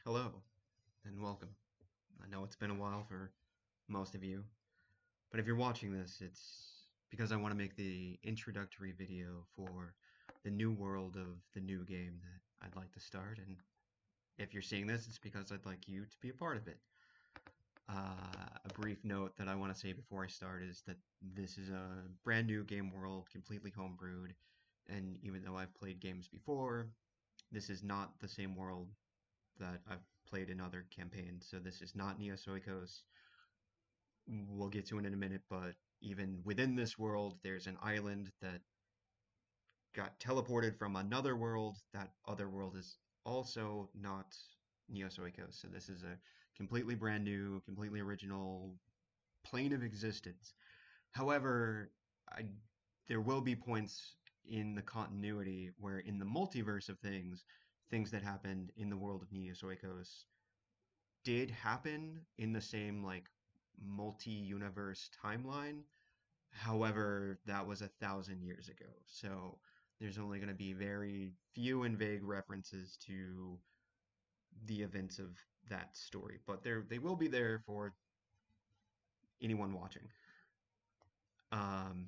Hello and welcome. I know it's been a while for most of you, but if you're watching this, it's because I want to make the introductory video for the new world of the new game that I'd like to start. And if you're seeing this, it's because I'd like you to be a part of it. A brief note that I want to say before I start is that this is a brand new game world, completely homebrewed, and even though I've played games before, this is not the same world that I've played in other campaigns. So this is not Neozoikos. We'll get to it in a minute, but even within this world, there's an island that got teleported from another world. That other world is also not Neozoikos. So this is a completely brand new, completely original plane of existence. However, I, there will be points in the continuity where in the multiverse of things, things that happened in the world of Neozoikos did happen in the same like multi-universe timeline. However, that was 1,000 years ago. So there's only going to be very few and vague references to the events of that story, but they will be there for anyone watching. Um,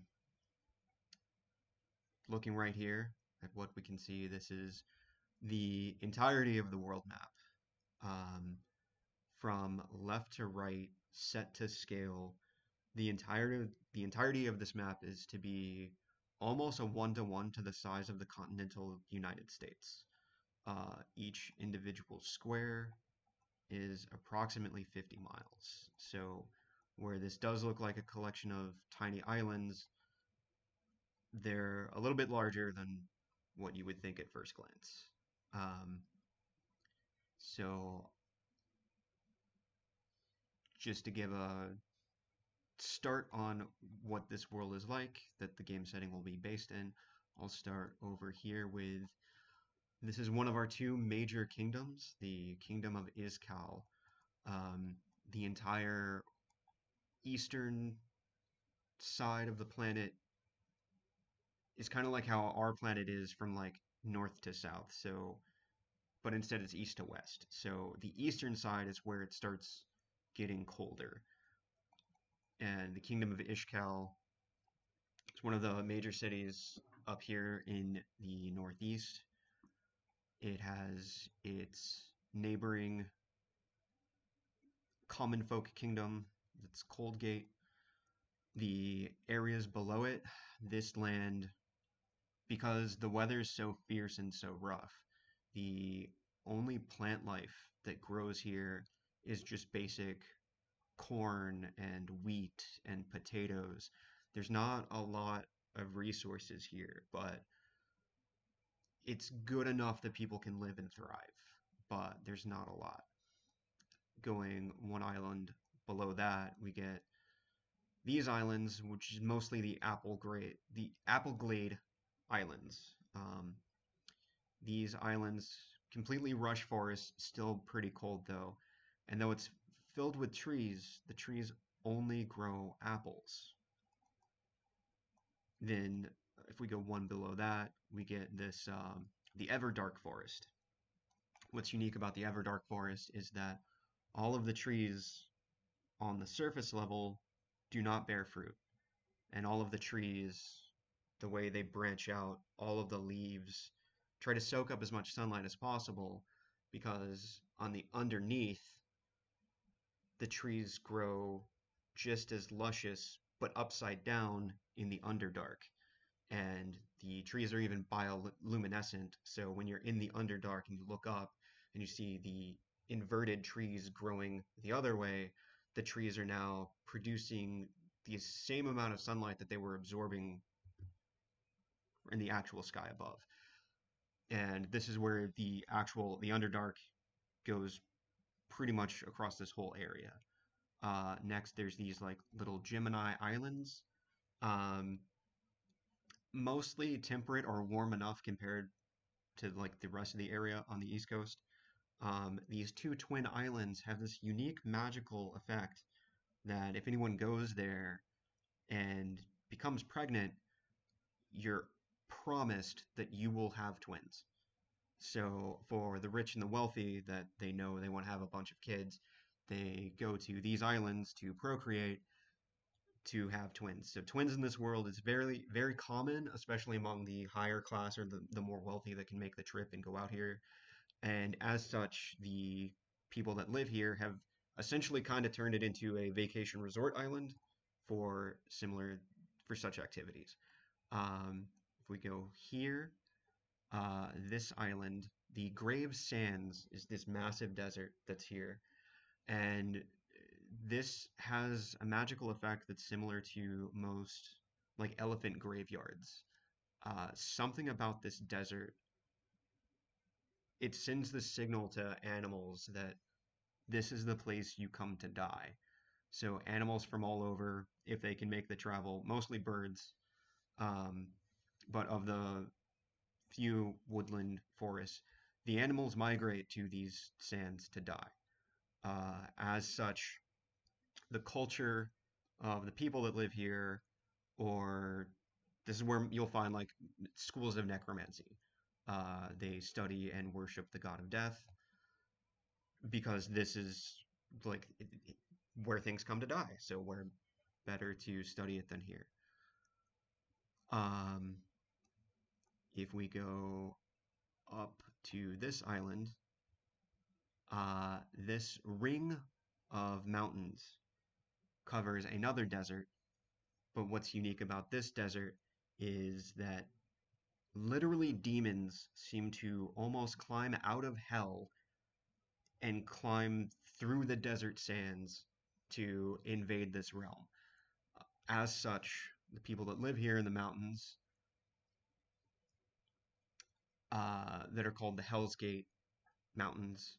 Looking right here at what we can see, this is the entirety of the world map. Um, from left to right, set to scale, the entirety of this map is to be almost a one-to-one to the size of the continental United States. Each individual square is approximately 50 miles. So where this does look like a collection of tiny islands, they're a little bit larger than what you would think at first glance. Um, so just to give a start on what this world is like that the game setting will be based in, I'll start over here with this is one of our two major kingdoms, the Kingdom of Iskal. Um, the entire eastern side of the planet is kind of like how our planet is from like north to south. So, but instead it's east to west. So the eastern side is where it starts getting colder. And the Kingdom of Ishkal is one of the major cities up here in the northeast. It has its neighboring common folk kingdom, that's Coldgate. The areas below it, this land, because the weather is so fierce and so rough, the only plant life that grows here is just basic corn and wheat and potatoes. There's not a lot of resources here, but it's good enough that people can live and thrive, but there's not a lot. Going one island below that, we get these islands, which is mostly the Appleglade Islands. These islands, completely rush forest, still pretty cold though, and though it's filled with trees, the trees only grow apples. Then, if we go one below that, we get this the Everdark Forest. What's unique about the Everdark Forest is that all of the trees on the surface level do not bear fruit. And all of the trees, the way they branch out, all of the leaves try to soak up as much sunlight as possible because on the underneath, the trees grow just as luscious but upside down in the underdark. And the trees are even bioluminescent. So when you're in the underdark and you look up and you see the inverted trees growing the other way, the trees are now producing the same amount of sunlight that they were absorbing in the actual sky above. And this is where the Underdark goes pretty much across this whole area. Next, there's these like little Gemini islands, um, mostly temperate or warm enough compared to like the rest of the area on the East Coast. These two twin islands have this unique magical effect that if anyone goes there and becomes pregnant, you're promised that you will have twins. So for the rich and the wealthy that they know they want to have a bunch of kids, they go to these islands to procreate to have twins. So twins in this world is very, very common, especially among the higher class or the more wealthy that can make the trip and go out here. And as such, the people that live here have essentially kind of turned it into a vacation resort island for similar for such activities. If we go here, this island, the Grave Sands is this massive desert that's here, and this has a magical effect that's similar to most like elephant graveyards. Something about this desert, it sends the signal to animals that this is the place you come to die. So animals from all over, if they can make the travel, mostly birds, um, but of the few woodland forests, the animals migrate to these sands to die. As such, the culture of the people that live here, or this is where you'll find like schools of necromancy. They study and worship the god of death because this is like where things come to die. So where better to study it than here. Um, if we go up to this island, this ring of mountains covers another desert. But what's unique about this desert is that literally demons seem to almost climb out of hell and climb through the desert sands to invade this realm. As such, the people that live here in the mountains, that are called the Hell's Gate Mountains,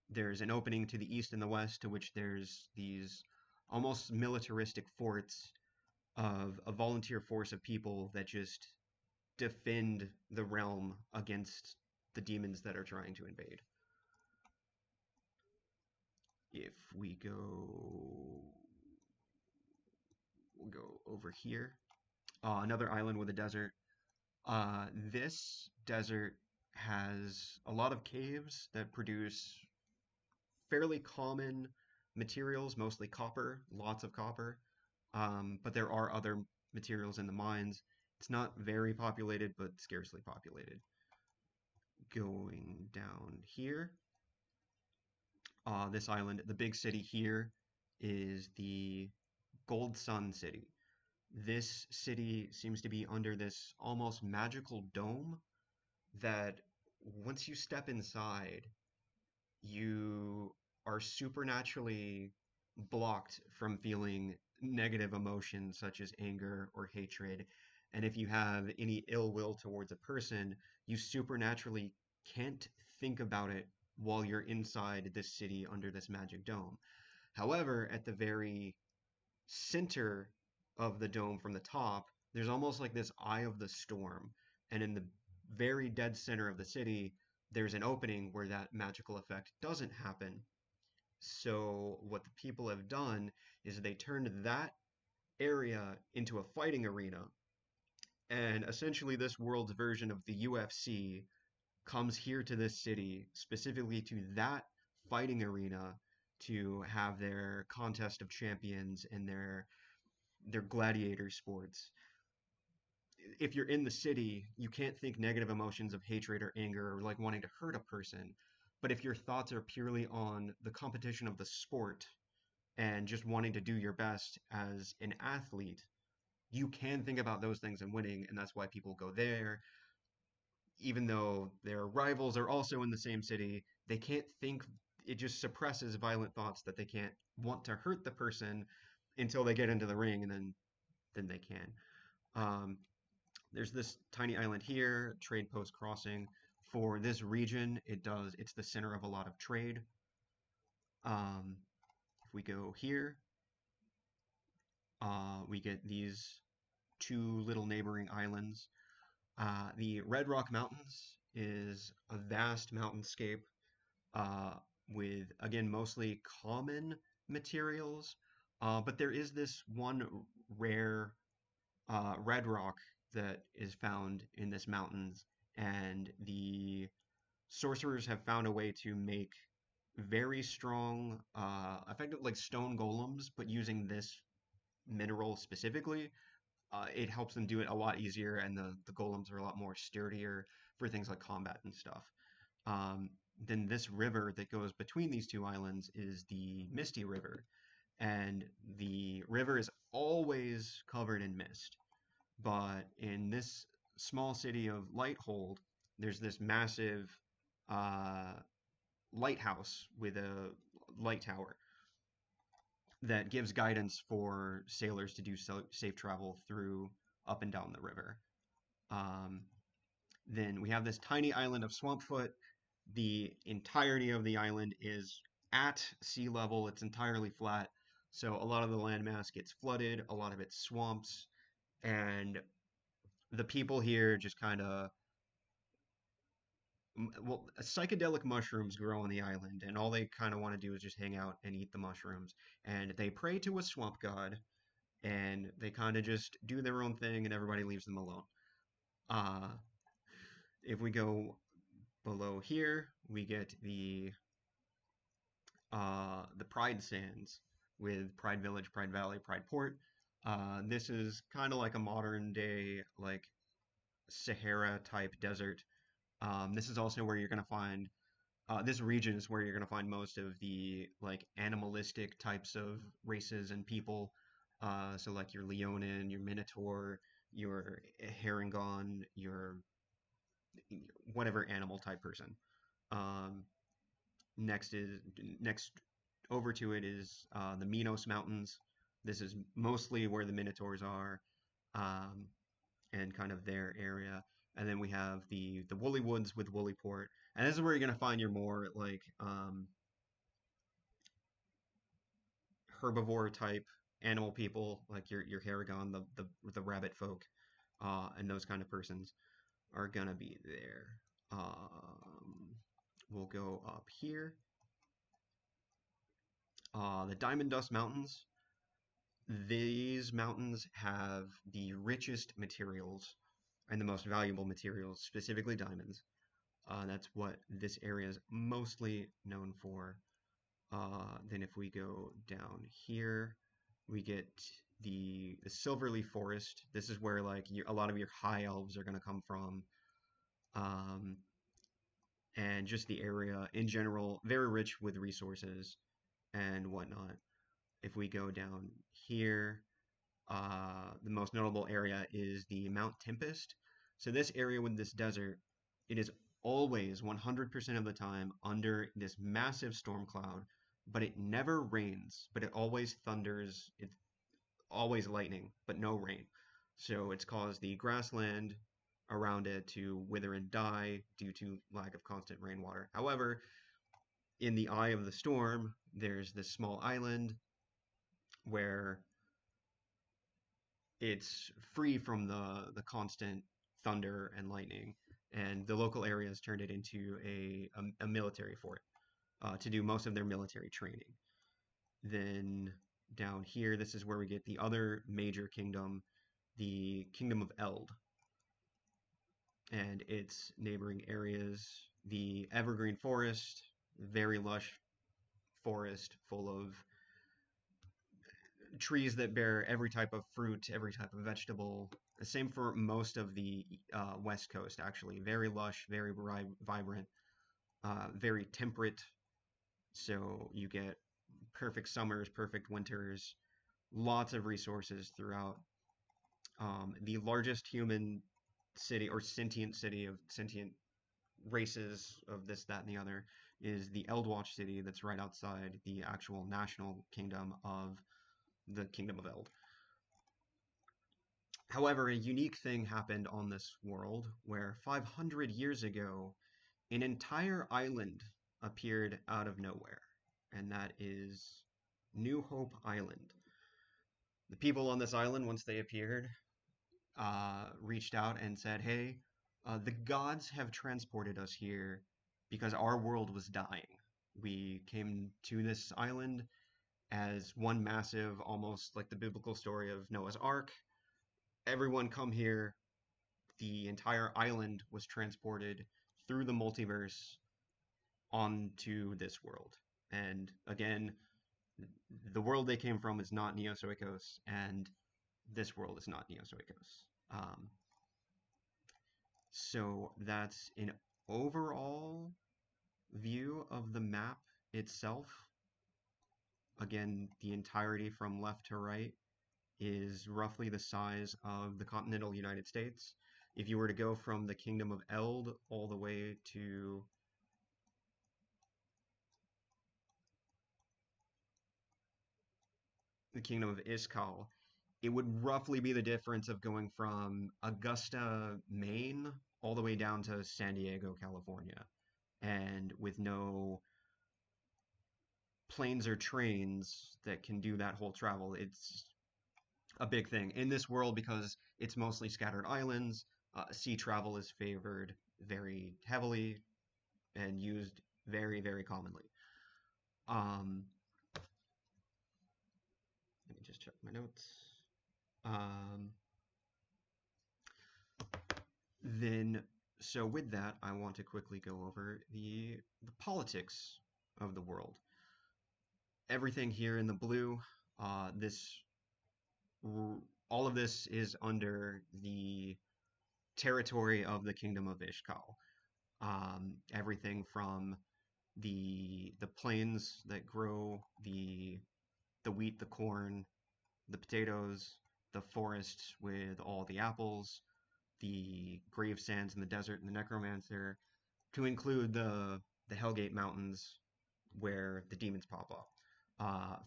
there's an opening to the east and the west to which there's these almost militaristic forts of a volunteer force of people that just defend the realm against the demons that are trying to invade. If we we'll go over here. Another island with a desert. This desert has a lot of caves that produce fairly common materials, mostly copper, lots of copper. But there are other materials in the mines. It's not very populated, but scarcely populated. Going down here, this island, the big city here is the Gold Sun City. This city seems to be under this almost magical dome that once you step inside, you are supernaturally blocked from feeling negative emotions such as anger or hatred. And if you have any ill will towards a person, you supernaturally can't think about it while you're inside this city under this magic dome. However, at the very center of the dome from the top, there's almost like this eye of the storm. And in the very dead center of the city, there's an opening where that magical effect doesn't happen. So what the people have done is they turned that area into a fighting arena. And essentially this world's version of the UFC comes here to this city, specifically to that fighting arena to have their contest of champions and their gladiator sports. If you're in the city, you can't think negative emotions of hatred or anger or like wanting to hurt a person. But if your thoughts are purely on the competition of the sport and just wanting to do your best as an athlete, you can think about those things and winning, and that's why people go there. Even though their rivals are also in the same city, they can't think, it just suppresses violent thoughts that they can't want to hurt the person until they get into the ring, and then they can. Um, there's this tiny island here, Trade Post Crossing. For this region, it's the center of a lot of trade. If we go here, we get these two little neighboring islands. The Red Rock Mountains is a vast mountainscape with, again, mostly common materials, but there is this one rare red rock that is found in this mountains, and the sorcerers have found a way to make very strong, effective like stone golems, but using this mineral specifically, it helps them do it a lot easier, and the golems are a lot more sturdier for things like combat and stuff. Um, then this river that goes between these two islands is the Misty River, and the river is always covered in mist. But in this small city of Lighthold, there's this massive uh, lighthouse with a light tower that gives guidance for sailors to do safe travel through up and down the river. Um, then we have this tiny island of Swampfoot. The entirety of the island is at sea level. It's entirely flat. So a lot of the landmass gets flooded, a lot of it's swamps, and the people here just kind of, well, psychedelic mushrooms grow on the island, and all they kind of want to do is just hang out and eat the mushrooms. And they pray to a swamp god, and they kind of just do their own thing, and everybody leaves them alone. Uh, if we go below here, we get the Pride Sands with Pride Village, Pride Valley, Pride Port. This is kind of like a modern day, like Sahara type desert. This is also where you're going to find this region is where you're going to find most of the like animalistic types of races and people. So like your Leonin, your Minotaur, your Harengon, your whatever animal type person. Um, next over to it is the Minos Mountains. This is mostly where the Minotaurs are, um, and kind of their area. And then we have the Woolly Woods with Woollyport, and this is where you're gonna find your more like herbivore type animal people, like your Haragon, the rabbit folk, and those kind of persons are gonna be there. We'll go up here. The Diamond Dust Mountains. These mountains have the richest materials and the most valuable materials, specifically diamonds. That's what this area is mostly known for. Then if we go down here, we get the Silverleaf Forest. This is where like a lot of your high elves are going to come from. Um, and just the area in general, very rich with resources and whatnot. If we go down here, the most notable area is the Mount Tempest. So this area with this desert, it is always 100% of the time under this massive storm cloud, but it never rains, but it always thunders. It's always lightning, but no rain. So it's caused the grassland around it to wither and die due to lack of constant rainwater. However, in the eye of the storm, there's this small island where it's free from the constant thunder and lightning, and the local areas turned it into a military fort to do most of their military training. Then down here, this is where we get the other major kingdom, the Kingdom of Eld, and its neighboring areas, the Evergreen Forest, very lush forest full of trees that bear every type of fruit, every type of vegetable. The same for most of the West Coast, actually. Very lush, very vibrant, very temperate. So you get perfect summers, perfect winters, lots of resources throughout. The largest human city or sentient city of sentient races of this, that, and the other is the Eldwatch city that's right outside the actual national kingdom of the Kingdom of Eld. However, a unique thing happened on this world where 500 years ago, an entire island appeared out of nowhere, and that is New Hope Island. The people on this island, once they appeared, reached out and said, hey, the gods have transported us here because our world was dying. We came to this island as one massive, almost like the biblical story of Noah's Ark. Everyone come here. The entire island was transported through the multiverse onto this world. And again, the world they came from is not Neozoikos, and this world is not Neozoikos. So that's an overall view of the map itself. Again, the entirety from left to right is roughly the size of the continental United States. If you were to go from the Kingdom of Eld all the way to the Kingdom of Iskal, it would roughly be the difference of going from Augusta, Maine, all the way down to San Diego, California. And with no planes or trains that can do that whole travel, it's a big thing. In this world, because it's mostly scattered islands, sea travel is favored very heavily and used very, very commonly. Um, Let me just check my notes. Um, then, so with that, I want to quickly go over the politics of the world. Everything here in the blue, this all of this is under the territory of the Kingdom of Ishkal. Everything from the plains that grow the wheat, the corn, the potatoes, the forests with all the apples, the grave sands in the desert and the necromancer, to include the Hellgate Mountains where the demons pop up.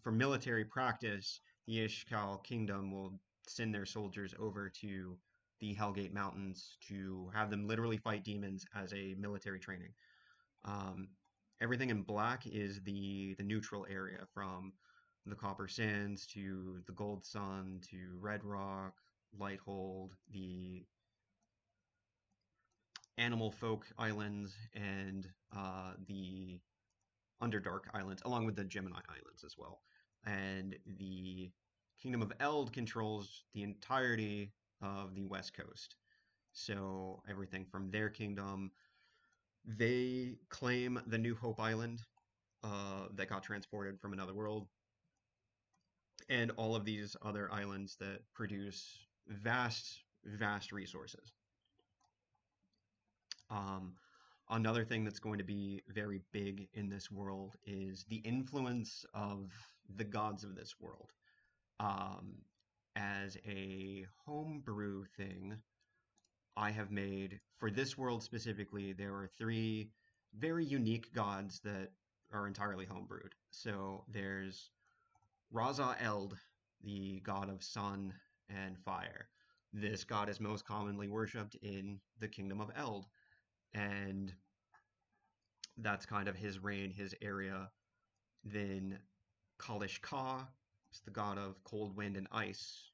For military practice, the Ishkal Kingdom will send their soldiers over to the Hellgate Mountains to have them literally fight demons as a military training. Um, Everything in black is the neutral area, from the Copper Sands to the Gold Sun to Red Rock, Lighthold, the Animal Folk Islands, and the Underdark Islands, along with the Gemini Islands as well. And the Kingdom of Eld controls the entirety of the West Coast. So everything from their kingdom, they claim the New Hope Island that got transported from another world, and all of these other islands that produce vast, vast resources. Um, Another thing that's going to be very big in this world is the influence of the gods of this world. Um, as a homebrew thing, I have made, for this world specifically, there are three very unique gods that are entirely homebrewed. So there's Raza Eld, the god of sun and fire. This god is most commonly worshipped in the Kingdom of Eld, and that's kind of his reign, his area. Then Kalish Ka is the god of cold, wind, and ice.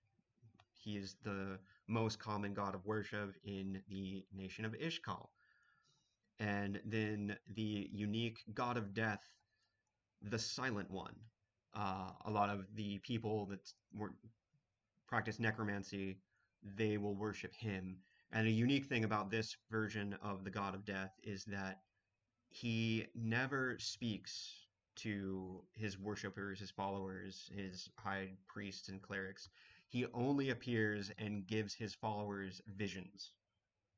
He is the most common god of worship in the nation of Ishkal. And then the unique god of death, the Silent One. A lot of the people that practice necromancy, they will worship him. And a unique thing about this version of the god of death is that he never speaks to his worshippers, his followers, his high priests and clerics. He only appears and gives his followers visions.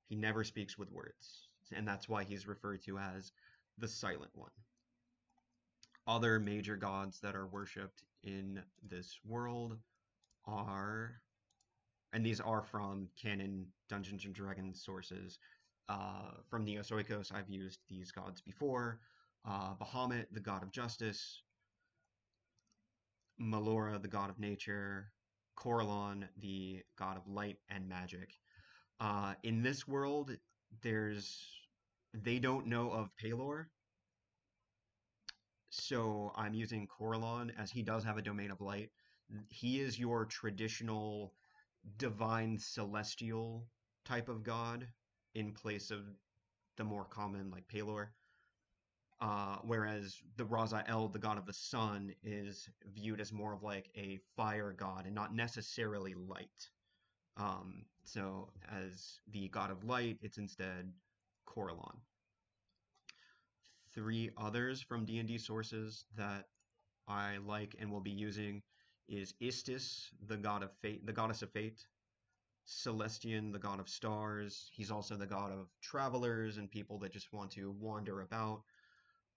He never speaks with words, and that's why he's referred to as the Silent One. Other major gods that are worshipped in this world are, and these are from canon Dungeons and Dragons sources. From Neozoikos, I've used these gods before. Bahamut, the god of justice. Melora, the god of nature. Coralon, the god of light and magic. In this world, they don't know of Pelor, so I'm using Coralon as he does have a domain of light. He is your traditional divine celestial type of god in place of the more common like Pelor. Whereas the Raza El, the god of the sun, is viewed as more of like a fire god and not necessarily light. So as the god of light, it's instead Coralon. three others from D&D sources that I like and will be using is Istis, the god of fate, the goddess of fate, Celestian, the god of stars. He's also the god of travelers and people that just want to wander about.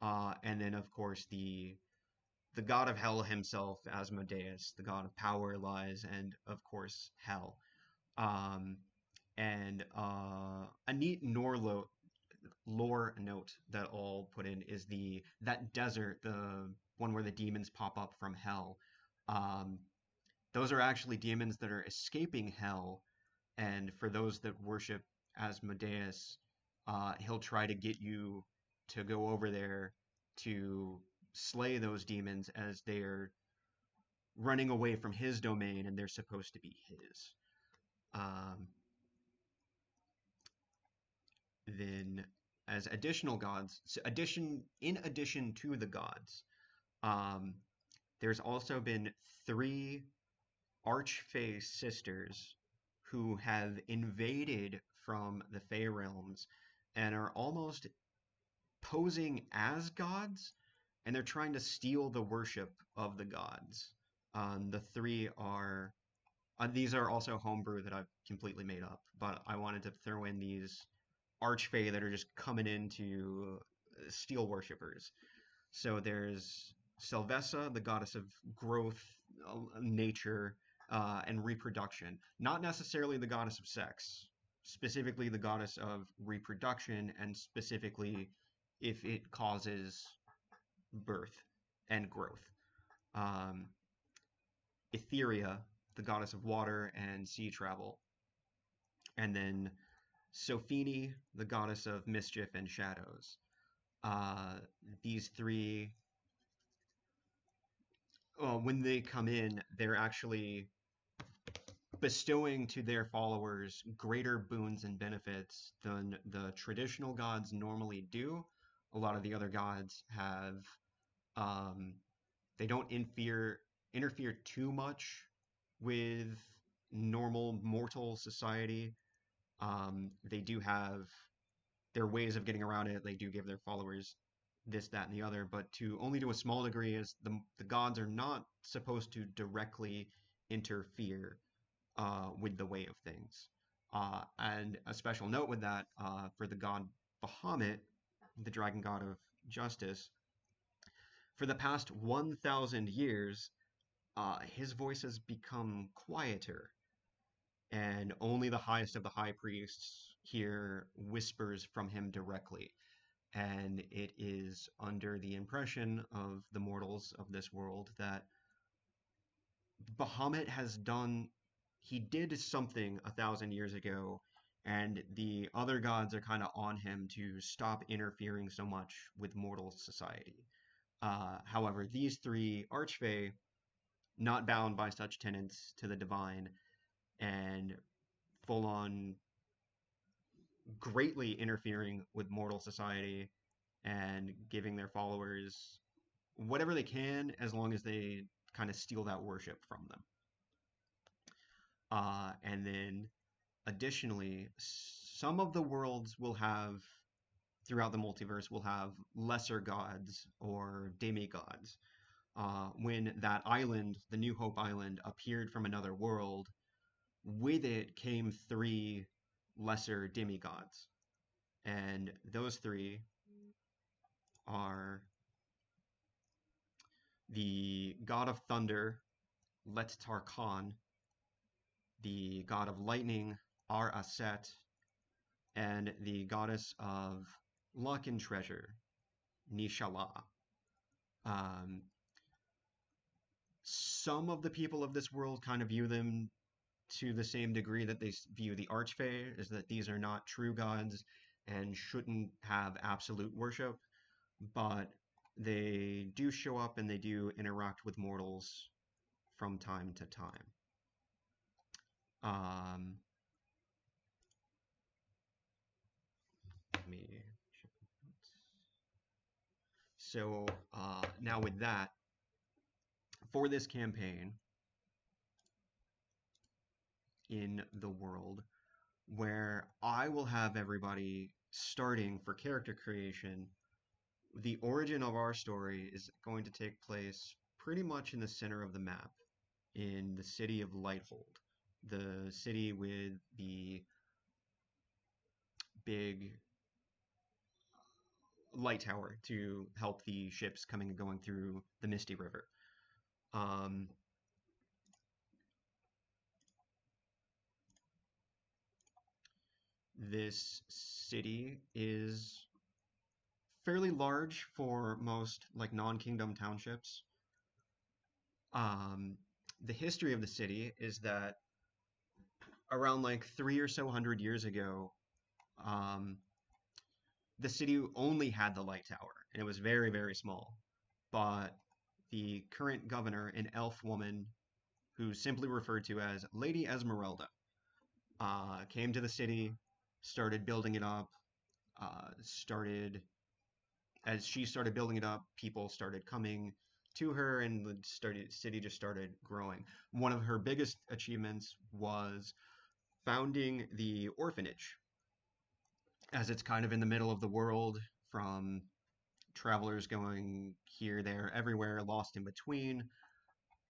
And then, of course, the god of hell himself, Asmodeus, the god of power, lies, and of course hell. Um, and a neat lore note that I'll put in is that desert, the one where the demons pop up from hell. Um, those are actually demons that are escaping hell, and for those that worship Asmodeus, he'll try to get you to go over there to slay those demons as they're running away from his domain and they're supposed to be his. Um, then, as additional gods, in addition to the gods, um, there's also been three Archfey sisters who have invaded from the Fey realms and are almost posing as gods, and they're trying to steal the worship of the gods. The three are these are also homebrew that I've completely made up, but I wanted to throw in these archfey that are just coming in to steal worshippers. So there's Sylvessa, the goddess of growth, nature, and reproduction. Not necessarily the goddess of sex, specifically the goddess of reproduction, and specifically if it causes birth and growth. Um, Etheria, the goddess of water and sea travel. And then Sophene, the goddess of mischief and shadows. Uh, these three, when they come in, they're actually bestowing to their followers greater boons and benefits than the traditional gods normally do. A lot of the other gods have, um, they don't interfere too much with normal mortal society. They do have their ways of getting around it. They do give their followers this, that, and the other, but only to a small degree, as the gods are not supposed to directly interfere with the way of things. And a special note with that, for the god Bahamut, the dragon god of justice, for the past 1,000 years, his voice has become quieter, and only the highest of the high priests hear whispers from him directly. And it is under the impression of the mortals of this world that Bahamut he did something 1,000 years ago, and the other gods are kind of on him to stop interfering so much with mortal society. However, these three archfey, not bound by such tenets to the divine, and full on greatly interfering with mortal society and giving their followers whatever they can as long as they kind of steal that worship from them. And then additionally, some of the worlds throughout the multiverse, will have lesser gods or demigods. When that island, the New Hope Island, appeared from another world, with it came three lesser demigods. And those three are the god of thunder, Let-Tar Khan, the god of lightning, Ar-Aset, and the goddess of luck and treasure, Nishala. Um, some of the people of this world kind of view them to the same degree that they view the Archfey, is that these are not true gods and shouldn't have absolute worship, but they do show up and they do interact with mortals from time to time. Let me check the notes. So now with that, for this campaign in the world, where I will have everybody starting for character creation The origin of our story is going to take place pretty much in the center of the map, in the city of Lighthold, the city with the big light tower to help the ships coming and going through the Misty River. Um, this city is fairly large for most like non-kingdom townships. Um, the history of the city is that around like 300 or so years ago, um, the city only had the light tower, and it was very, very small. But the current governor, an elf woman who's simply referred to as Lady Esmeralda, came to the city, started building it up, started as she started building it up, people started coming to her, and the city just started growing. One of her biggest achievements was founding the orphanage, as it's kind of in the middle of the world, from travelers going here, there, everywhere, lost in between.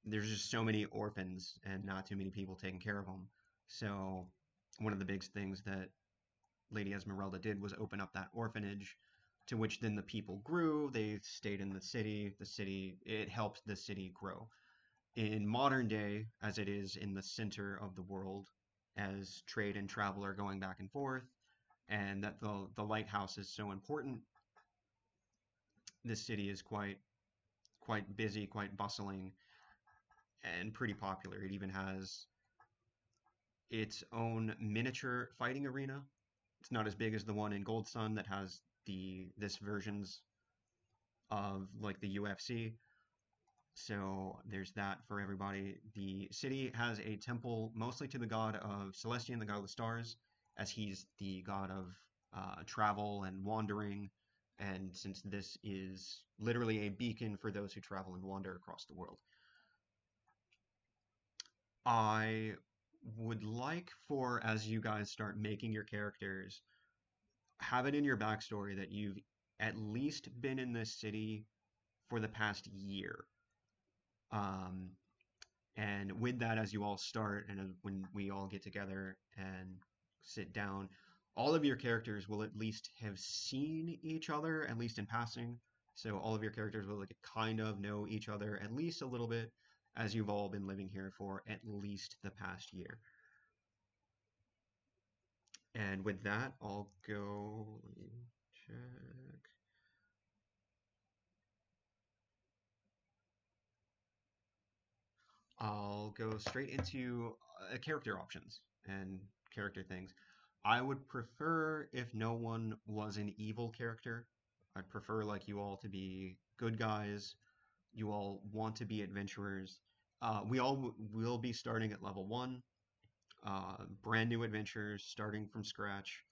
There's just so many orphans and not too many people taking care of them. So one of the big things that Lady Esmeralda did was open up that orphanage, to which then the people grew. They stayed in the city. It helped the city grow. In modern day, as it is in the center of the world, as trade and travel are going back and forth, and that the lighthouse is so important, this city is quite busy, quite bustling, and pretty popular. It even has its own miniature fighting arena. It's not as big as the one in Gold Sun that has the this versions of like the UFC. So there's that for everybody. The city has a temple mostly to the god of Celestian, the god of the stars, as he's the god of travel and wandering. And since this is literally a beacon for those who travel and wander across the world, I would like for, as you guys start making your characters, have it in your backstory that you've at least been in this city for the past year. Um, and with that, as you all start, and when we all get together and sit down, all of your characters will at least have seen each other, at least in passing. So all of your characters will like kind of know each other at least a little bit, as you've all been living here for at least the past year. And with that, I'll go. Let me check. I'll go straight into character options and character things. I would prefer if no one was an evil character. I'd prefer like you all to be good guys. You all want to be adventurers. We all will be starting at level one, brand new adventures, starting from scratch.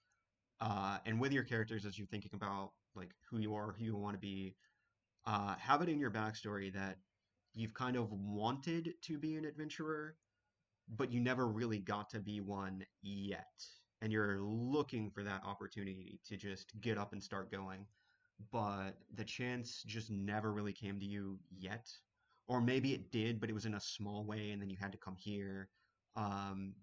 And with your characters, as you're thinking about like who you are, who you want to be, have it in your backstory that you've kind of wanted to be an adventurer, but you never really got to be one yet. And you're looking for that opportunity to just get up and start going. But the chance just never really came to you yet. Or maybe it did, but it was in a small way, and then you had to come here. Um,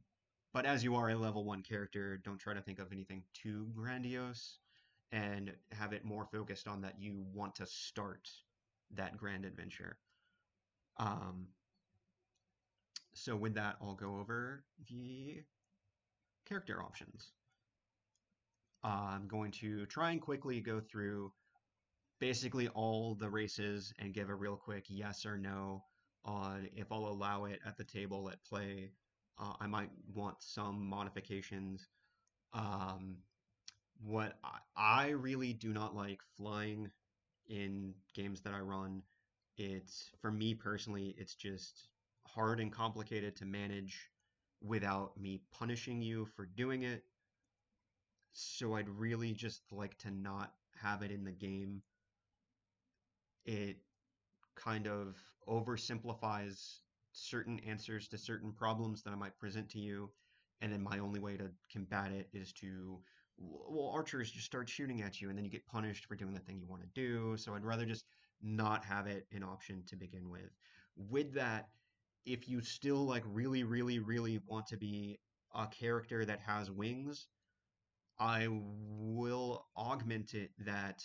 but as you are a level one character, don't try to think of anything too grandiose and have it more focused on that you want to start that grand adventure. Um, so with that, I'll go over the character options. I'm going to try and quickly go through basically all the races and give a real quick yes or no on if I'll allow it at the table at play. I might want some modifications. Um, what I really do not like flying in games that I run. It's for me personally, it's just hard and complicated to manage without me punishing you for doing it. So I'd really just like to not have it in the game. It kind of oversimplifies certain answers to certain problems that I might present to you, and then my only way to combat it is to well, archers just start shooting at you, and then you get punished for doing the thing you want to do. So I'd rather just not have it an option to begin with. With that, if you still like really, really, really want to be a character that has wings, I will augment it that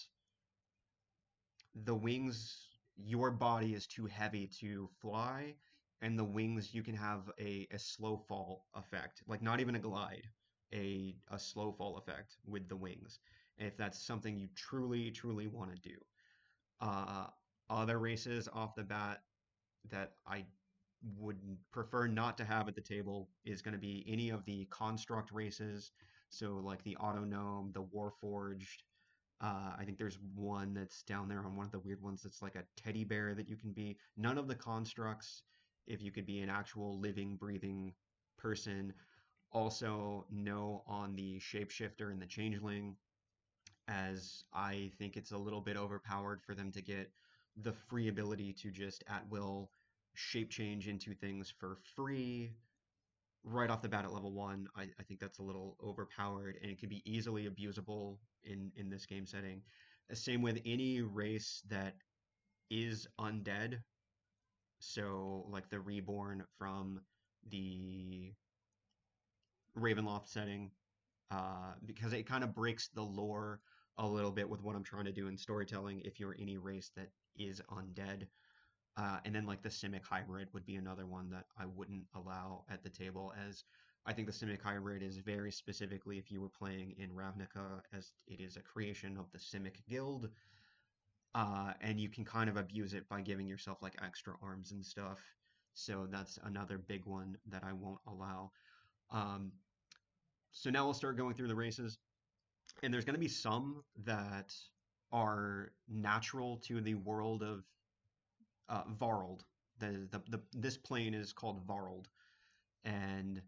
the wings, your body is too heavy to fly, and the wings you can have a slow fall effect, like not even a glide, a slow fall effect with the wings, if that's something you truly, truly want to do. Uh, Other races off the bat that I would prefer not to have at the table is going to be any of the construct races. So like the Autonome, the Warforged. I think there's one that's down there on one of the weird ones that's like a teddy bear that you can be. None of the constructs, if you could be an actual living, breathing person. Also, no on the shapeshifter and the changeling, as I think it's a little bit overpowered for them to get the free ability to just at will shape change into things for free right off the bat at level one. I think that's a little overpowered and it can be easily abusable in this game setting. Same with any race that is undead. So like the reborn from the Ravenloft setting, because it kind of breaks the lore a little bit with what I'm trying to do in storytelling. If you're any race that is undead, and then like the Simic hybrid would be another one that I wouldn't allow at the table, as I think the Simic hybrid is very specifically if you were playing in Ravnica, as it is a creation of the Simic guild, and you can kind of abuse it by giving yourself like extra arms and stuff. So that's another big one that I won't allow. Um, so now we'll start going through the races, and there's going to be some that are natural to the world of Varld. This plane is called Varld, and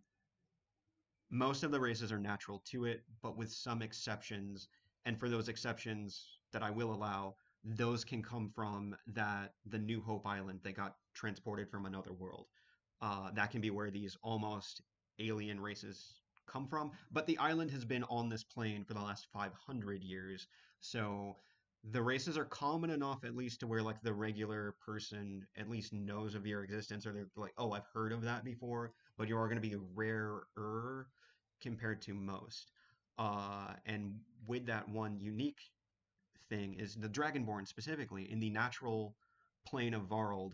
most of the races are natural to it, but with some exceptions. And for those exceptions that I will allow, those can come from that the New Hope Island they got transported from another world. That can be where these almost alien races come from. But the island has been on this plane for the last 500 years, so the races are common enough at least to where like the regular person at least knows of your existence, or they're like, oh, I've heard of that before. But you are going to be rarer compared to most. And with that, one unique thing is the Dragonborn specifically in the natural plane of Varld.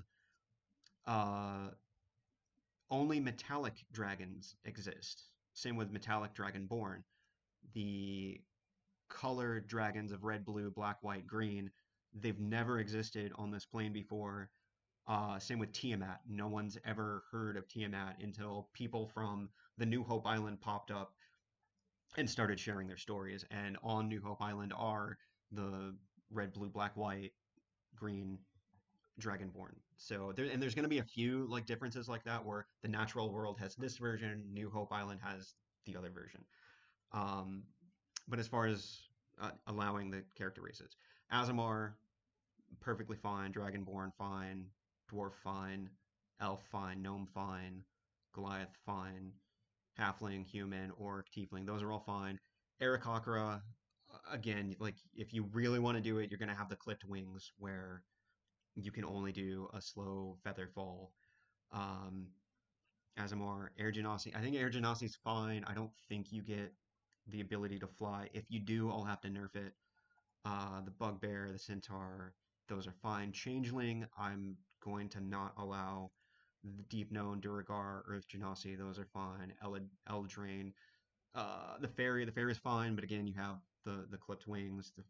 Uh, Only metallic dragons exist. Same with metallic Dragonborn. The colored dragons of red, blue, black, white, green, they've never existed on this plane before. Same with Tiamat. No one's ever heard of Tiamat until people from the New Hope Island popped up and started sharing their stories. And on New Hope Island are the red, blue, black, white, green Dragonborn. So there's going to be a few like differences like that where the natural world has this version, New Hope Island has the other version. Um, but as far as allowing the character races, Azamar perfectly fine, Dragonborn fine, Dwarf fine, Elf fine, Gnome fine, Goliath fine, Halfling, Human, Orc, Tiefling, those are all fine. Aarakocra, again, like if you really want to do it, you're going to have the clipped wings where you can only do a slow feather fall. Um, Azamar, Air Genasi. I think Air Genasi's fine. I don't think you get the ability to fly. If you do, I'll have to nerf it. The Bugbear, the Centaur, those are fine. Changeling, I'm going to not allow. The Deep Known, Duragar, Earth Genasi, those are fine. Eldraine. The fairy is fine, but again, you have the clipped wings. The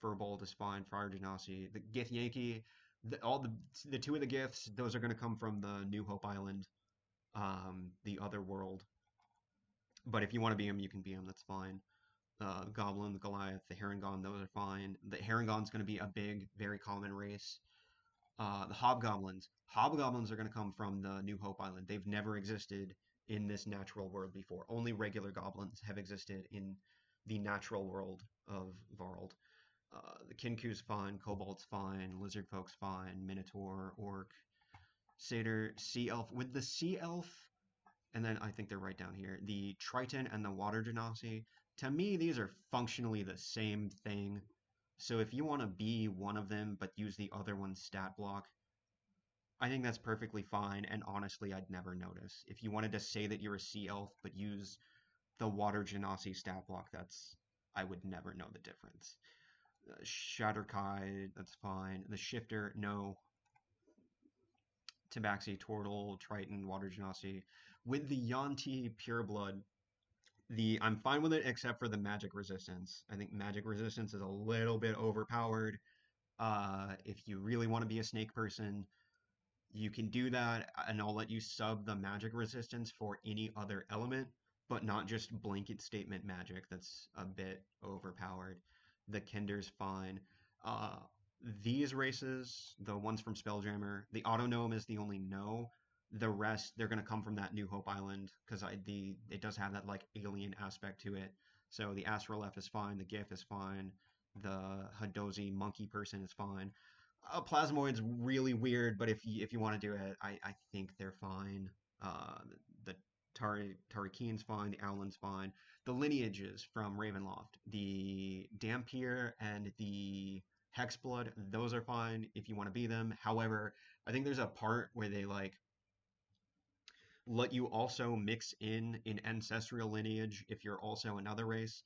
Furbolt is fine. Fire Genasi. The Gith Yankee, the two of the Giths, those are going to come from the New Hope Island, the other world. But if you want to be them, you can be them. That's fine. Goblin, the Goliath, the Harengon, those are fine. The Harengon's going to be a big, very common race. The Hobgoblins. Hobgoblins are going to come from the New Hope Island. They've never existed in this natural world before. Only regular goblins have existed in the natural world of Varld. The Kinku's fine, Kobold's fine, Lizard Folk's fine, Minotaur, Orc, Satyr, Sea Elf. With the Sea Elf, and then I think they're right down here, the Triton and the Water Genasi, To me, these are functionally the same thing. So if you want to be one of them but use the other one's stat block, I think that's perfectly fine. And honestly, I'd never notice. If you wanted to say that you're a sea elf but use the water genasi stat block, I would never know the difference. Shatterkai, that's fine. The shifter, no. Tabaxi, Tortle, Triton, Water Genasi. With the Yanti Pureblood, I'm fine with it except for the magic resistance. I think magic resistance is a little bit overpowered. If you really want to be a snake person, you can do that, and I'll let you sub the magic resistance for any other element, but not just blanket statement magic. That's a bit overpowered. The Kinder's fine. Uh, these races, the ones from Spelljammer, the Auto Gnome is the only no. The rest, they're gonna come from that New Hope Island because it does have that like alien aspect to it. So the Astrolef is fine. The GIF is fine. The Hadozi monkey person is fine. Plasmoid's really weird, but if you want to do it, I think they're fine. The Tarikin's fine, the Owlin's fine. The lineages from Ravenloft, the Dampier and the Hexblood, those are fine if you want to be them. However, I think there's a part where they like let you also mix in an ancestral lineage if you're also another race.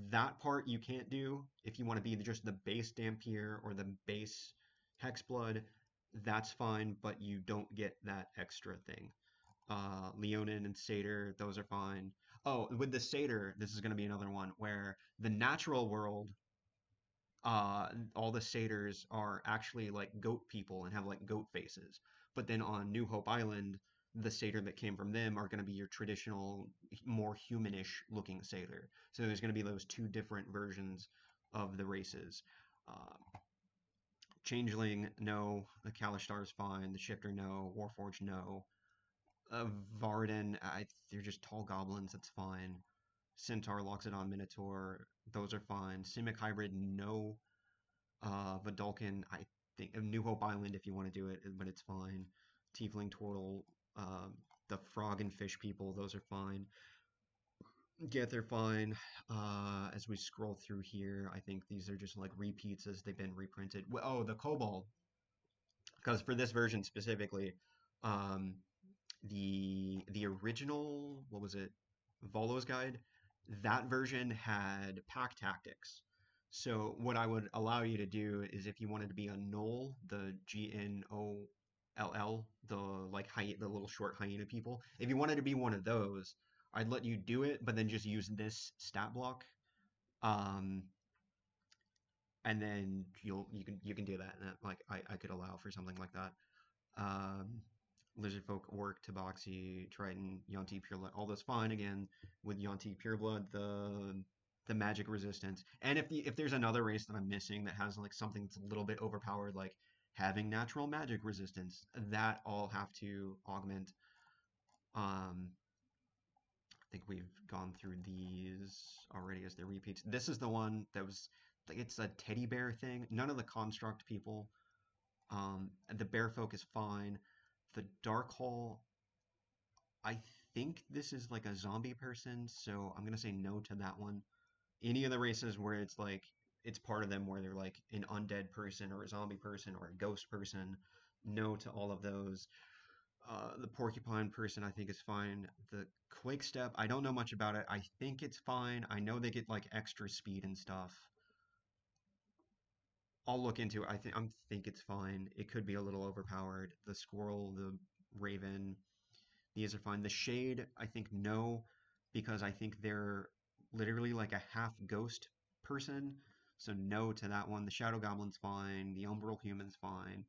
That part you can't do if you want to be just the base Dampier or the base Hexblood. That's fine, but you don't get that extra thing. Leonin and Satyr, those are fine. Oh, with the Satyr, this is going to be another one where the natural world, all the satyrs are actually like goat people and have like goat faces. But then on New Hope Island, the satyr that came from them are going to be your traditional, more humanish looking satyr. So there's going to be those two different versions of the races. Uh, Changeling, no. The Kalishtar is fine. The Shifter, no. Warforged, no. Varden, they're just tall goblins. That's fine. Centaur, Loxodon, Minotaur, those are fine. Simic Hybrid, no. Vidalkin, I think New Hope Island if you want to do it, but it's fine. Tiefling, Turtle, uh, the frog and fish people, those are fine. Get they're fine. As we scroll through here, I think these are just like repeats as they've been reprinted. Oh, the Kobold, because for this version specifically, um, the original, what was it, Volo's Guide, that version had pack tactics. So what I would allow you to do is if you wanted to be a Gnoll, the Gnoll, the like the little short hyena people, if you wanted to be one of those, I'd let you do it, but then just use this stat block. Um, and then you can do that, and that, like I could allow for something like that. Um, Lizardfolk, Orc, Tabaxi, Triton, Yonti Pureblood, all those fine again with Yonti Pureblood, the magic resistance. And if there's another race that I'm missing that has like something that's a little bit overpowered, like having natural magic resistance, that I'll have to augment. I think we've gone through these already as the repeats. This is the one that was like it's a teddy bear thing. None of the construct people. The bear folk is fine. The dark hole, I think this is like a zombie person, so I'm gonna say no to that one. Any of the races where it's like it's part of them where they're like an undead person or a zombie person or a ghost person, no to all of those. The porcupine person I think is fine. The quake step, I don't know much about it. I think it's fine. I know they get like extra speed and stuff. I'll look into it. I think it's fine. It could be a little overpowered. The squirrel, the raven, these are fine. The shade, I think no, because I think they're literally like a half ghost person. So no to that one. The shadow goblin's fine. The umbral human's fine.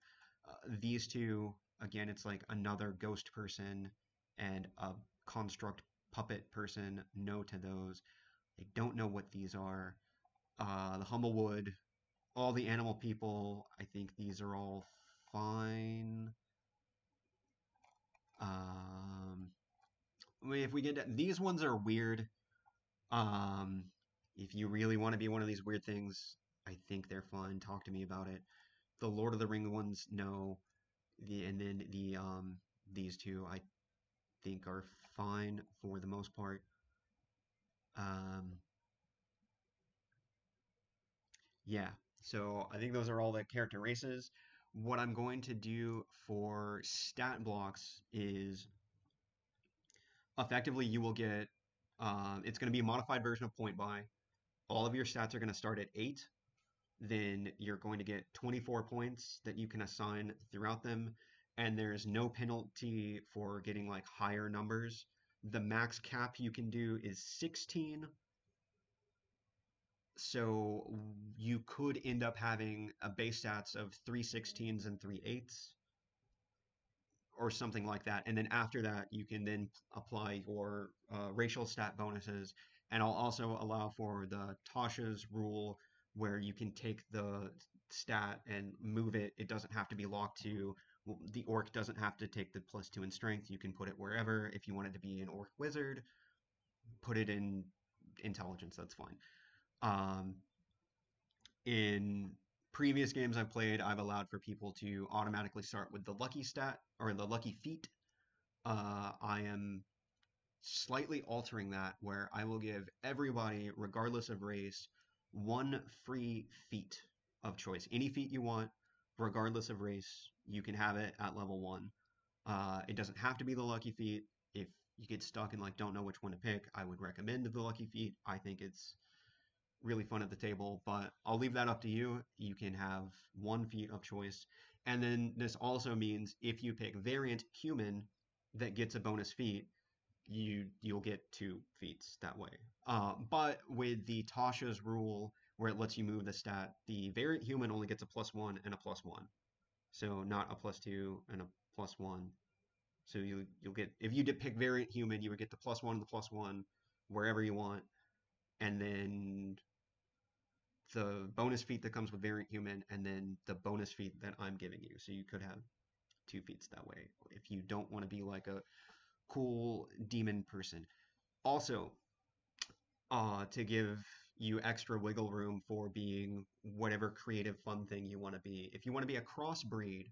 These two, again, it's like another ghost person and a construct puppet person. No to those. I don't know what these are. The Humblewood, all the animal people, I think these are all fine. Um, if we get these ones are weird. Um, if you really want to be one of these weird things, I think they're fine. Talk to me about it. The Lord of the Ring ones, no. And then these two I think are fine for the most part. Um, Yeah. So I think those are all the character races. What I'm going to do for stat blocks is effectively you will get it's going to be a modified version of point buy. All of your stats are going to start at 8. Then you're going to get 24 points that you can assign throughout them. And there's no penalty for getting like higher numbers. The max cap you can do is 16. So you could end up having a base stats of 3 16s and 3 8s or something like that. And then after that, you can then apply your racial stat bonuses. And I'll also allow for the Tasha's rule where you can take the stat and move it. It doesn't have to be locked to, the orc doesn't have to take the +2 in strength. You can put it wherever. If you want it to be an orc wizard, put it in intelligence. That's fine. Um, in previous games I've played, I've allowed for people to automatically start with the lucky stat or the lucky feat. I am slightly altering that where I will give everybody, regardless of race, one free feat of choice. Any feat you want, regardless of race, you can have it at level 1. It doesn't have to be the lucky feat. If you get stuck and like don't know which one to pick, I would recommend the lucky feat. I think it's really fun at the table, but I'll leave that up to you. You can have one feat of choice. And then this also means if you pick variant human that gets a bonus feat, you'll get 2 feats that way. But with the Tasha's rule where it lets you move the stat, the variant human only gets a +1 and a +1. So not a +2 and a +1. So you'll get, if you did pick variant human, you would get the +1 and the +1 wherever you want. And then the bonus feat that comes with variant human, and then the bonus feat that I'm giving you. So you could have 2 feats that way if you don't want to be like a cool demon person. Also, to give you extra wiggle room for being whatever creative fun thing you want to be. If you want to be a crossbreed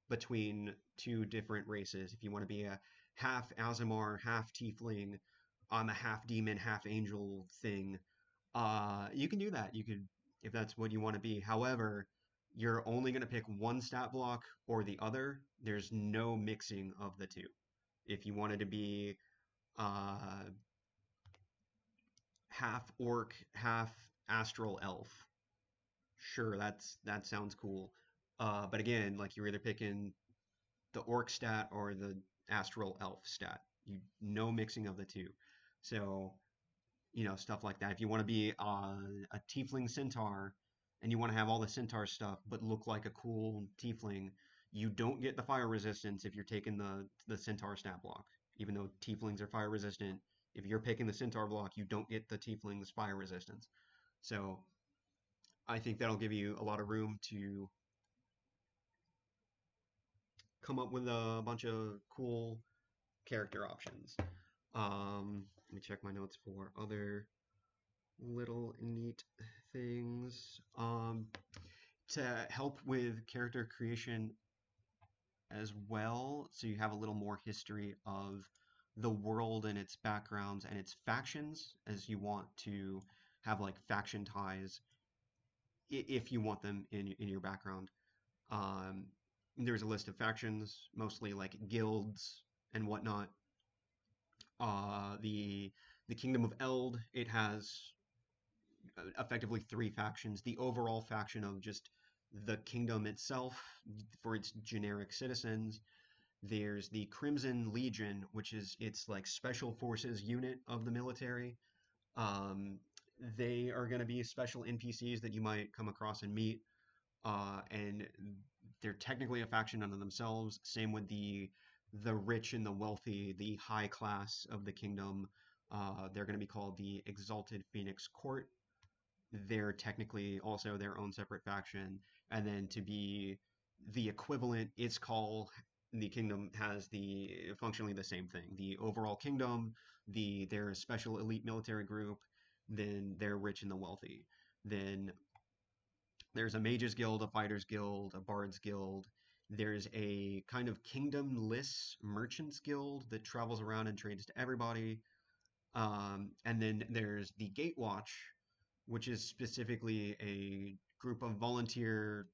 between 2 different races, if you want to be a half Azamar, half Tiefling, I'm a half demon, half angel thing, you can do that. You could, if that's what you want to be. However, you're only going to pick one stat block or the other. There's no mixing of the two. If you wanted to be uh, half orc, half astral elf, sure, that sounds cool. But again, like you're either picking the orc stat or the astral elf stat. You no mixing of the two. So stuff like that. If you want to be a tiefling centaur and you want to have all the centaur stuff but look like a cool tiefling, you don't get the fire resistance if you're taking the centaur stat block. Even though tieflings are fire resistant, if you're picking the centaur block, you don't get the tiefling's fire resistance. So I think that'll give you a lot of room to come up with a bunch of cool character options. Let me check my notes for other little neat things. To help with character creation as well, so you have a little more history of the world and its backgrounds and its factions, as you want to have like faction ties if you want them in your background. Um, there's a list of factions, mostly like guilds and whatnot. The Kingdom of Eld, it has effectively 3 factions. The overall faction of just the kingdom itself for its generic citizens. There's the Crimson Legion, which is its like special forces unit of the military. Um, they are going to be special NPCs that you might come across and meet, and they're technically a faction unto themselves. Same with the rich and the wealthy, the high class of the kingdom. They're going to be called the Exalted Phoenix Court. They're technically also their own separate faction. And then to be the equivalent, its call, the kingdom has the functionally the same thing. The overall kingdom, their special elite military group, then they're rich and the wealthy. Then there's a mages guild, a fighters guild, a bards guild. There's a kind of kingdomless merchants guild that travels around and trades to everybody. And then there's the Gatewatch, which is specifically a group of volunteer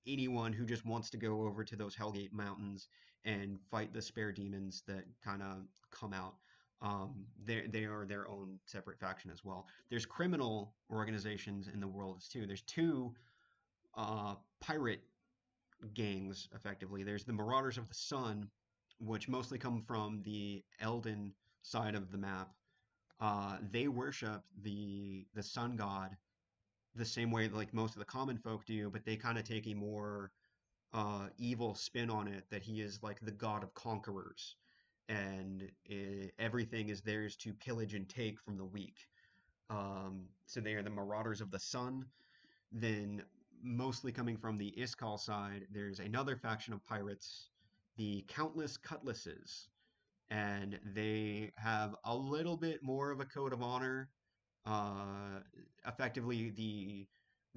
anyone who just wants to go over to those Hellgate Mountains and fight the spare demons that kind of come out. They are their own separate faction as well. There's criminal organizations in the world too. There's two pirate gangs effectively. There's the Marauders of the Sun, which mostly come from the Elden side of the map. They worship the sun god the same way like most of the common folk do, but they kind of take a more evil spin on it that he is like the god of conquerors, and everything is theirs to pillage and take from the weak. So they are the Marauders of the Sun. Then, mostly coming from the Iskal side, there's another faction of pirates, the Countless Cutlasses, and they have a little bit more of a code of honor. Uh, Effectively, the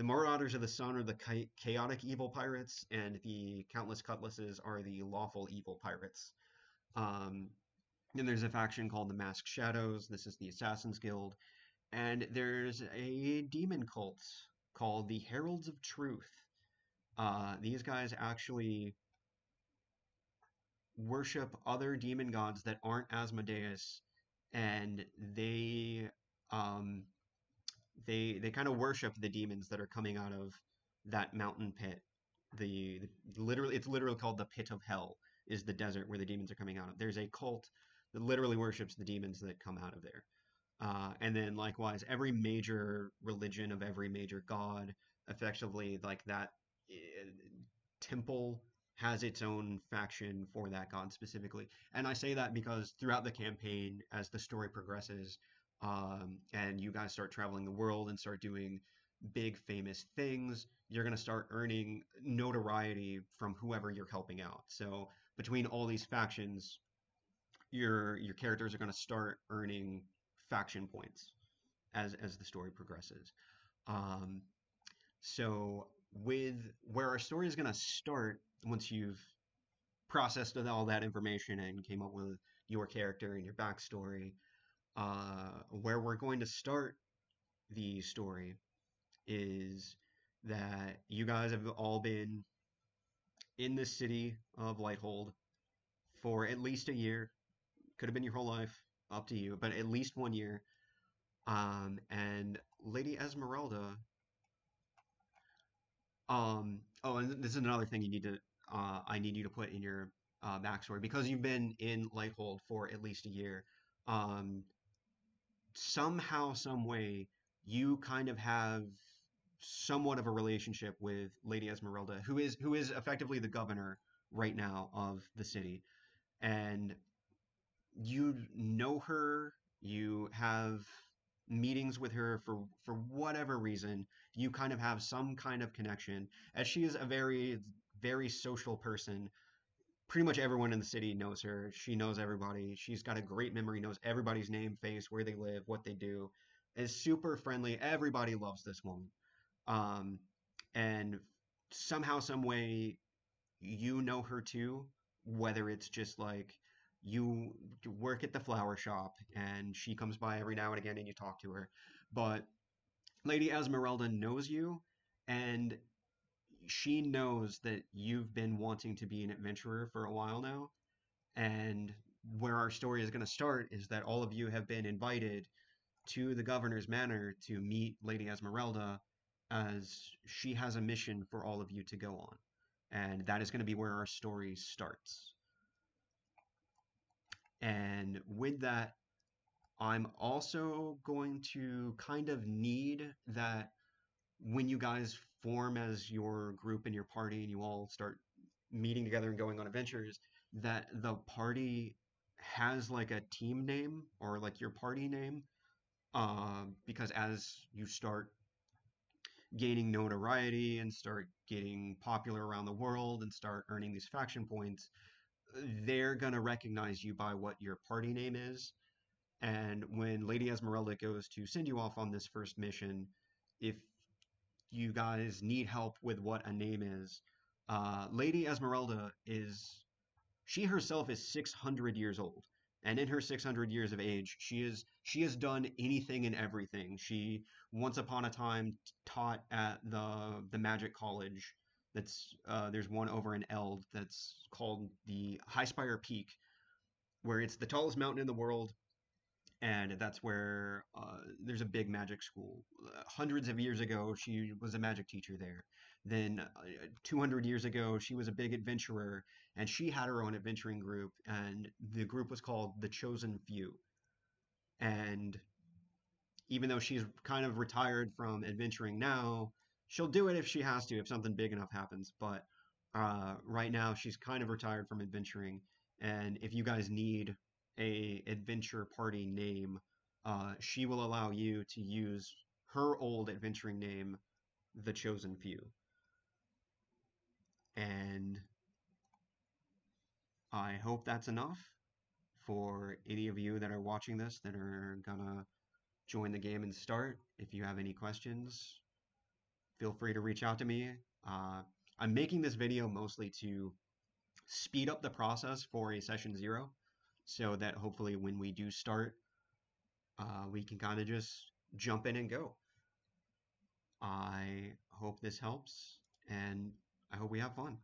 Marauders of the Sun are the chaotic evil pirates, and the Countless Cutlasses are the lawful evil pirates. Um, then there's a faction called the Masked Shadows. This is the Assassin's Guild. And there's a demon cult called the Heralds of Truth. These guys actually worship other demon gods that aren't Asmodeus, and um, they kind of worship the demons that are coming out of that mountain pit. Literally, it's literally called the Pit of Hell. Is the desert where the demons are coming out of. There's a cult that literally worships the demons that come out of there. And then likewise, every major religion of every major god, effectively like that temple has its own faction for that god specifically. And I say that because throughout the campaign, as the story progresses, and you guys start traveling the world and start doing big famous things, you're going to start earning notoriety from whoever you're helping out. So between all these factions, your characters are going to start earning faction points as the story progresses. Um, so with where our story is going to start, once you've processed all that information and came up with your character and your backstory, where we're going to start the story is that you guys have all been in the city of Lighthold for at least a year. Could have been your whole life, up to you, but at least 1 year. And Lady Esmeralda. Oh, and this is another thing you need to. I need you to put in your backstory because you've been in Lighthold for at least a year. Um, Somehow, some way, you kind of have somewhat of a relationship with Lady Esmeralda, who is effectively the governor right now of the city, and you know her, you have meetings with her for whatever reason, you kind of have some kind of connection, as she is a very social person. Pretty much everyone in the city knows her. She knows everybody. She's got a great memory, knows everybody's name, face, where they live, what they do, is super friendly. Everybody loves this woman. Um, and somehow, some way, you know her too, whether it's just like you work at the flower shop and she comes by every now and again and you talk to her. But Lady Esmeralda knows you, and she knows that you've been wanting to be an adventurer for a while now. And where our story is going to start is that all of you have been invited to the governor's manor to meet Lady Esmeralda, as she has a mission for all of you to go on. And that is going to be where our story starts. And with that, I'm also going to kind of need that when you guys form as your group and your party and you all start meeting together and going on adventures, that the party has like a team name or like your party name. Because as you start gaining notoriety and start getting popular around the world and start earning these faction points, they're going to recognize you by what your party name is. And when Lady Esmeralda goes to send you off on this first mission, if you guys need help with what a name is, Lady Esmeralda is, she herself is 600 years old. And in her 600 years of age, she has done anything and everything. She once upon a time taught at the Magic College. That's there's one over in Eld that's called the High Spire Peak, where it's the tallest mountain in the world, and that's where there's a big magic school. Hundreds of years ago, she was a magic teacher there. Then 200 years ago, she was a big adventurer, and she had her own adventuring group, and the group was called the Chosen Few. And even though she's kind of retired from adventuring now, she'll do it if she has to, if something big enough happens. But right now, she's kind of retired from adventuring. And if you guys need a adventure party name, she will allow you to use her old adventuring name, the Chosen Few. And I hope that's enough for any of you that are watching this that are gonna join the game and start. If you have any questions, feel free to reach out to me. Uh, I'm making this video mostly to speed up the process for a session 0 so that hopefully when we do start, we can kind of just jump in and go. I hope this helps, and I hope we have fun.